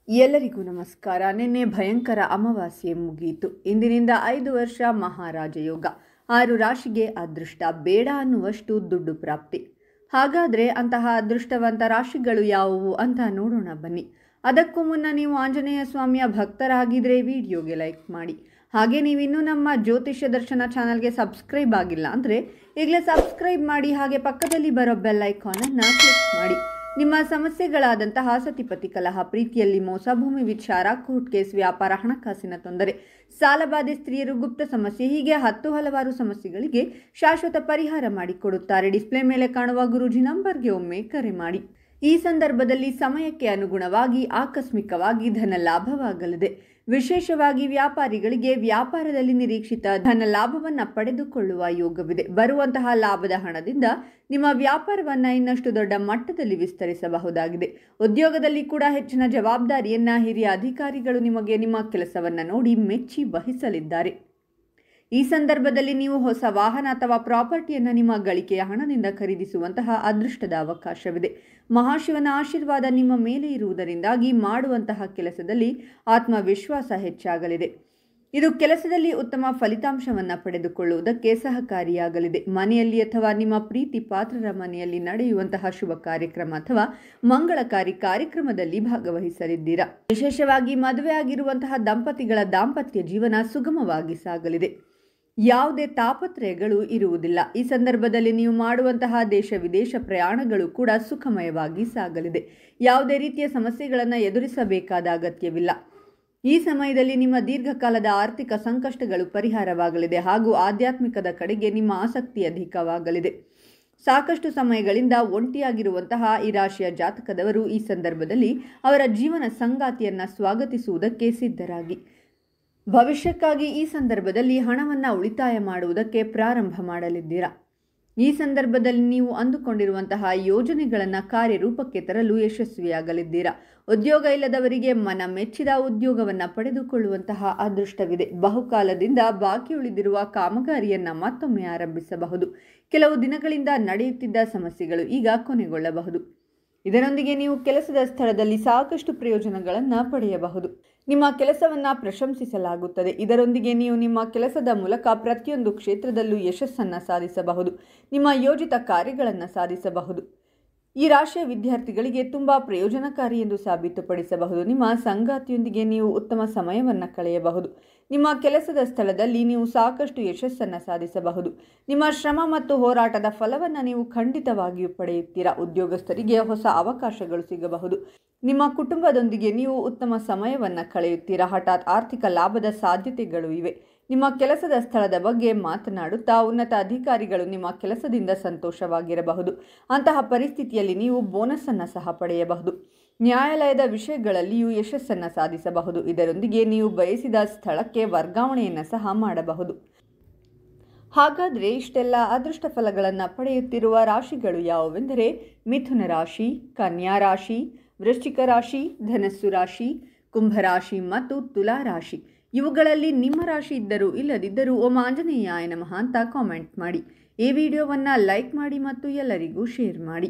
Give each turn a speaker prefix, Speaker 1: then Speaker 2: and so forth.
Speaker 1: ಎಲ್ಲರಿಗೂ ನಮಸ್ಕಾರ. ನಿನ್ನೆ ಭಯಂಕರ ಅಮಾವಾಸ್ಯೆ ಮುಗಿಯಿತು. ಇಂದಿನಿಂದ 5 ವರ್ಷ ಮಹಾರಾಜಯೋಗ. 6 ರಾಶಿಗೆ ಅದೃಷ್ಟ ಬೇಡ ಅನ್ನುವಷ್ಟು ದುಡ್ಡು ಪ್ರಾಪ್ತಿ. ಹಾಗಾದರೆ ಅಂತಹ ಅದೃಷ್ಟವಂತ ರಾಶಿಗಳು ಯಾವುವು ಅಂತ ನೋಡೋಣ ಬನ್ನಿ. ಅದಕ್ಕೂ ಮುನ್ನ ನೀವು ಆಂಜನೇಯ ಸ್ವಾಮಿಯ ಭಕ್ತರಾಗಿದ್ದರೆ ವಿಡಿಯೋಗೆ ಲೈಕ್ ಮಾಡಿ. ಹಾಗೆ ನೀವಿನ್ನೂ ನಮ್ಮ ಜ್ಯೋತಿಷ್ಯ ದರ್ಶನ ಚಾನಲ್ಗೆ ಸಬ್ಸ್ಕ್ರೈಬ್ ಆಗಿಲ್ಲ ಅಂದರೆ ಈಗಲೇ ಸಬ್ಸ್ಕ್ರೈಬ್ ಮಾಡಿ. ಹಾಗೆ ಪಕ್ಕದಲ್ಲಿ ಬರೋ ಬೆಲ್ ಐಕಾನನ್ನು ಕ್ಲಿಕ್ ಮಾಡಿ. ನಿಮ್ಮ ಸಮಸ್ಯೆಗಳಾದಂತಹ ಸತಿಪತಿ ಕಲಹ, ಪ್ರೀತಿಯಲ್ಲಿ ಮೋಸ, ಭೂಮಿ ವಿಚಾರ, ಕೋರ್ಟ್ ಕೇಸ್, ವ್ಯಾಪಾರ, ಹಣಕಾಸಿನ ತೊಂದರೆ, ಸಾಲಬಾಧೆ, ಸ್ತ್ರೀಯರು, ಗುಪ್ತ ಸಮಸ್ಯೆ, ಹೀಗೆ ಹಲವಾರು ಸಮಸ್ಯೆಗಳಿಗೆ ಶಾಶ್ವತ ಪರಿಹಾರ ಮಾಡಿಕೊಡುತ್ತಾರೆ. ಡಿಸ್ಪ್ಲೇ ಮೇಲೆ ಕಾಣುವ ಗುರೂಜಿ ನಂಬರ್ಗೆ ಒಮ್ಮೆ ಕರೆ ಮಾಡಿ. ಈ ಸಂದರ್ಭದಲ್ಲಿ ಸಮಯಕ್ಕೆ ಅನುಗುಣವಾಗಿ ಆಕಸ್ಮಿಕವಾಗಿ ಧನ ಲಾಭವಾಗಲಿದೆ. ವಿಶೇಷವಾಗಿ ವ್ಯಾಪಾರಿಗಳಿಗೆ ವ್ಯಾಪಾರದಲ್ಲಿ ನಿರೀಕ್ಷಿತ ಧನ ಲಾಭವನ್ನು ಪಡೆದುಕೊಳ್ಳುವ ಯೋಗವಿದೆ. ಬರುವಂತಹ ಲಾಭದ ಹಣದಿಂದ ನಿಮ್ಮ ವ್ಯಾಪಾರವನ್ನು ಇನ್ನಷ್ಟು ದೊಡ್ಡ ಮಟ್ಟದಲ್ಲಿ ವಿಸ್ತರಿಸಬಹುದಾಗಿದೆ. ಉದ್ಯೋಗದಲ್ಲಿ ಕೂಡ ಹೆಚ್ಚಿನ ಜವಾಬ್ದಾರಿಯನ್ನು ಹಿರಿಯ ಅಧಿಕಾರಿಗಳು ನಿಮಗೆ ನಿಮ್ಮ ಕೆಲಸವನ್ನು ನೋಡಿ ಮೆಚ್ಚಿ ವಹಿಸಲಿದ್ದಾರೆ. ಈ ಸಂದರ್ಭದಲ್ಲಿ ನೀವು ಹೊಸ ವಾಹನ ಅಥವಾ ಪ್ರಾಪರ್ಟಿಯನ್ನು ನಿಮ್ಮ ಗಳಿಕೆಯ ಹಣದಿಂದ ಖರೀದಿಸುವಂತಹ ಅದೃಷ್ಟದ ಅವಕಾಶವಿದೆ. ಮಹಾಶಿವನ ಆಶೀರ್ವಾದ ನಿಮ್ಮ ಮೇಲೆ ಇರುವುದರಿಂದಾಗಿ ಮಾಡುವಂತಹ ಕೆಲಸದಲ್ಲಿ ಆತ್ಮವಿಶ್ವಾಸ ಹೆಚ್ಚಾಗಲಿದೆ. ಇದು ಕೆಲಸದಲ್ಲಿ ಉತ್ತಮ ಫಲಿತಾಂಶವನ್ನು ಪಡೆದುಕೊಳ್ಳುವುದಕ್ಕೆ ಸಹಕಾರಿಯಾಗಲಿದೆ. ಮನೆಯಲ್ಲಿ ಅಥವಾ ನಿಮ್ಮ ಪ್ರೀತಿ ಪಾತ್ರರ ಮನೆಯಲ್ಲಿ ನಡೆಯುವಂತಹ ಶುಭ ಕಾರ್ಯಕ್ರಮ ಅಥವಾ ಮಂಗಳಕಾರಿ ಕಾರ್ಯಕ್ರಮದಲ್ಲಿ ಭಾಗವಹಿಸಲಿದ್ದೀರಾ. ವಿಶೇಷವಾಗಿ ಮದುವೆಯಾಗಿರುವಂತಹ ದಂಪತಿಗಳ ದಾಂಪತ್ಯ ಜೀವನ ಸುಗಮವಾಗಿ ಸಾಗಲಿದೆ. ಯಾವುದೇ ತಾಪತ್ರಯಗಳು ಇರುವುದಿಲ್ಲ. ಈ ಸಂದರ್ಭದಲ್ಲಿ ನೀವು ಮಾಡುವಂತಹ ದೇಶ ವಿದೇಶ ಪ್ರಯಾಣಗಳು ಕೂಡ ಸುಖಮಯವಾಗಿ ಸಾಗಲಿದೆ. ಯಾವುದೇ ರೀತಿಯ ಸಮಸ್ಯೆಗಳನ್ನು ಎದುರಿಸಬೇಕಾದ ಅಗತ್ಯವಿಲ್ಲ. ಈ ಸಮಯದಲ್ಲಿ ನಿಮ್ಮ ದೀರ್ಘಕಾಲದ ಆರ್ಥಿಕ ಸಂಕಷ್ಟಗಳು ಪರಿಹಾರವಾಗಲಿದೆ ಹಾಗೂ ಆಧ್ಯಾತ್ಮಿಕದ ಕಡೆಗೆ ನಿಮ್ಮ ಆಸಕ್ತಿ ಅಧಿಕವಾಗಲಿದೆ. ಸಾಕಷ್ಟು ಸಮಯಗಳಿಂದ ಒಂಟಿಯಾಗಿರುವಂತಹ ಈ ರಾಶಿಯ ಜಾತಕದವರು ಈ ಸಂದರ್ಭದಲ್ಲಿ ಅವರ ಜೀವನ ಸಂಗಾತಿಯನ್ನು ಸ್ವಾಗತಿಸುವುದಕ್ಕೆ ಸಿದ್ಧರಾಗಿ ಭವಿಷ್ಯಕ್ಕಾಗಿ ಈ ಸಂದರ್ಭದಲ್ಲಿ ಹಣವನ್ನು ಉಳಿತಾಯ ಮಾಡುವುದಕ್ಕೆ ಪ್ರಾರಂಭ ಮಾಡಲಿದ್ದೀರಾ. ಈ ಸಂದರ್ಭದಲ್ಲಿ ನೀವು ಅಂದುಕೊಂಡಿರುವಂತಹ ಯೋಜನೆಗಳನ್ನು ಕಾರ್ಯರೂಪಕ್ಕೆ ತರಲು ಯಶಸ್ವಿಯಾಗಲಿದ್ದೀರಾ. ಉದ್ಯೋಗ ಇಲ್ಲದವರಿಗೆ ಮನ ಮೆಚ್ಚಿದ ಉದ್ಯೋಗವನ್ನು ಪಡೆದುಕೊಳ್ಳುವಂತಹ ಅದೃಷ್ಟವಿದೆ. ಬಹುಕಾಲದಿಂದ ಬಾಕಿ ಉಳಿದಿರುವ ಕಾಮಗಾರಿಯನ್ನು ಮತ್ತೊಮ್ಮೆ ಆರಂಭಿಸಬಹುದು. ಕೆಲವು ದಿನಗಳಿಂದ ನಡೆಯುತ್ತಿದ್ದ ಸಮಸ್ಯೆಗಳು ಈಗ ಕೊನೆಗೊಳ್ಳಬಹುದು. ಇದರೊಂದಿಗೆ ನೀವು ಕೆಲಸದ ಸ್ಥಳದಲ್ಲಿ ಸಾಕಷ್ಟು ಪ್ರಯೋಜನಗಳನ್ನು ಪಡೆಯಬಹುದು. ನಿಮ್ಮ ಕೆಲಸವನ್ನು ಪ್ರಶಂಸಿಸಲಾಗುತ್ತದೆ. ಇದರೊಂದಿಗೆ ನೀವು ನಿಮ್ಮ ಕೆಲಸದ ಮೂಲಕ ಪ್ರತಿಯೊಂದು ಕ್ಷೇತ್ರದಲ್ಲೂ ಯಶಸ್ಸನ್ನು ಸಾಧಿಸಬಹುದು. ನಿಮ್ಮ ಯೋಜಿತ ಕಾರ್ಯಗಳನ್ನು ಸಾಧಿಸಬಹುದು. ಈ ರಾಶಿಯ ವಿದ್ಯಾರ್ಥಿಗಳಿಗೆ ತುಂಬ ಪ್ರಯೋಜನಕಾರಿ ಎಂದು ಸಾಬೀತುಪಡಿಸಬಹುದು. ನಿಮ್ಮ ಸಂಗಾತಿಯೊಂದಿಗೆ ನೀವು ಉತ್ತಮ ಸಮಯವನ್ನು ಕಳೆಯಬಹುದು. ನಿಮ್ಮ ಕೆಲಸದ ಸ್ಥಳದಲ್ಲಿ ನೀವು ಸಾಕಷ್ಟು ಯಶಸ್ಸನ್ನು ಸಾಧಿಸಬಹುದು. ನಿಮ್ಮ ಶ್ರಮ ಮತ್ತು ಹೋರಾಟದ ಫಲವನ್ನು ನೀವು ಖಂಡಿತವಾಗಿಯೂ ಪಡೆಯುತ್ತೀರಾ. ಉದ್ಯೋಗಸ್ಥರಿಗೆ ಹೊಸ ಅವಕಾಶಗಳು ಸಿಗಬಹುದು. ನಿಮ್ಮ ಕುಟುಂಬದೊಂದಿಗೆ ನೀವು ಉತ್ತಮ ಸಮಯವನ್ನು ಕಳೆಯುತ್ತೀರಾ. ಹಠಾತ್ ಆರ್ಥಿಕ ಲಾಭದ ಸಾಧ್ಯತೆಗಳು ಇವೆ. ನಿಮ್ಮ ಕೆಲಸದ ಸ್ಥಳದ ಬಗ್ಗೆ ಮಾತನಾಡುತ್ತಾ ಉನ್ನತ ಅಧಿಕಾರಿಗಳು ನಿಮ್ಮ ಕೆಲಸದಿಂದ ಸಂತೋಷವಾಗಿರಬಹುದು. ಅಂತಹ ಪರಿಸ್ಥಿತಿಯಲ್ಲಿ ನೀವು ಬೋನಸ್ಸನ್ನು ಸಹ ಪಡೆಯಬಹುದು. ನ್ಯಾಯಾಲಯದ ವಿಷಯಗಳಲ್ಲಿಯೂ ಯಶಸ್ಸನ್ನು ಸಾಧಿಸಬಹುದು. ಇದರೊಂದಿಗೆ ನೀವು ಬಯಸಿದ ಸ್ಥಳಕ್ಕೆ ವರ್ಗಾವಣೆಯನ್ನು ಸಹ ಮಾಡಬಹುದು. ಹಾಗಾದರೆ ಇಷ್ಟೆಲ್ಲ ಅದೃಷ್ಟ ಫಲಗಳನ್ನು ಪಡೆಯುತ್ತಿರುವ ರಾಶಿಗಳು ಯಾವುವೆಂದರೆ ಮಿಥುನ ರಾಶಿ, ಕನ್ಯಾ ರಾಶಿ, ವೃಶ್ಚಿಕ ರಾಶಿ, ಧನಸ್ಸು ರಾಶಿ, ಕುಂಭರಾಶಿ ಮತ್ತು ತುಲಾ ರಾಶಿ. ಇವುಗಳಲ್ಲಿ ನಿಮ್ಮ ರಾಶಿ ಇದ್ದರೂ ಇಲ್ಲದಿದ್ದರೂ ಓಂ ಆಂಜನೇಯಾಯ ನಮಃ ಅಂತ ಕಾಮೆಂಟ್ ಮಾಡಿ. ಈ ವಿಡಿಯೋವನ್ನು ಲೈಕ್ ಮಾಡಿ ಮತ್ತು ಎಲ್ಲರಿಗೂ ಶೇರ್ ಮಾಡಿ.